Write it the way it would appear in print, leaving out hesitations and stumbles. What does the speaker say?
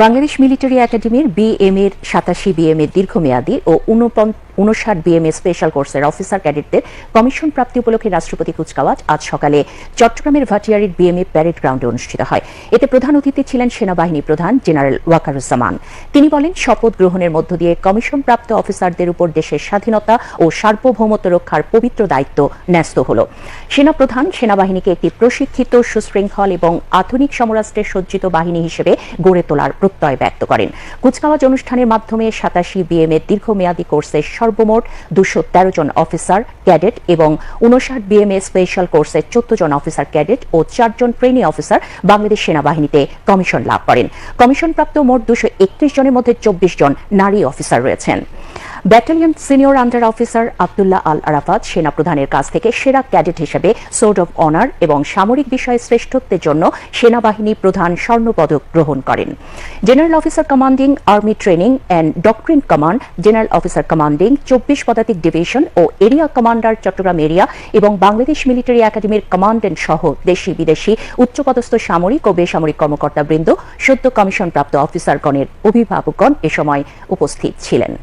Bangladesh military একাডেমির BM এর 87 BM এর দীর্ঘমেয়াদী ও 59 বিএম এর স্পেশাল কোর্সের অফিসার ক্যাডেটদের কমিশন প্রাপ্তি উপলক্ষে রাষ্ট্রপতি কুচকাওয়াজ আজ সকালে চট্টগ্রামের ভাটিয়ারির বিএম এ প্যারেড গ্রাউন্ডে অনুষ্ঠিত হয়। এতে প্রধান অতিথি ছিলেন সেনাবাহিনী প্রধান জেনারেল ওয়াকারুজ্জামান। তিনি বলেন, শপথ গ্রহণের মধ্য দিয়ে কমিশন প্রাপ্ত অফিসারদের উপর দেশের স্বাধীনতা ও সার্বভৌমত্ব রক্ষার পবিত্র দায়িত্ব ন্যস্ত হল। সেনাপ্রধান সেনাবাহিনীকে একটি প্রশিক্ষিত, সুশৃঙ্খল এবং আধুনিক সমরাস্ত্রে সজ্জিত বাহিনী হিসেবে গড়ে তোলার প্রত্যয় ব্যক্ত করেন। কুচকাওয়াজ অনুষ্ঠানের মাধ্যমে 87 বিএম এর দীর্ঘমেয়াদী কোর্সের সর্বমোট 213 জন অফিসার ক্যাডেট এবং 59 বিএম এর স্পেশাল কোর্সের 14 জন অফিসার ক্যাডেট ও 4 জন ট্রেনি অফিসার বাংলাদেশ সেনাবাহিনীতে কমিশন লাভ করেন। কমিশনপ্রাপ্ত মোট 231 জনের মধ্যে 24 জন নারী অফিসার রয়েছেন। Battalion senior under officer Abdullah Al Arafat সেনাপ্রধানের কাছ থেকে সেরা ক্যাডেট হিসেবে সোর্ড অব অনার এবং সামরিক বিষয়ে শ্রেষ্ঠত্বের জন্য সেনাবাহিনী প্রধান স্বর্ণপদক গ্রহণ করেন। General officer commanding army training and doctrine command, general officer commanding 24 পদাতিক ডিভিশন ও এরিয়া কমান্ডার চট্টগ্রাম এরিয়া এবং বাংলাদেশ মিলিটারি একাডেমির কমান্ডেন্ট সহ দেশি বিদেশি উচ্চপদস্থ সামরিক ও বেসামরিক কর্মকর্তাবৃন্দ, সদ্য কমিশনপ্রাপ্ত অফিসারগণের অভিভাবকগণ এ সময় উপস্থিত ছিলেন।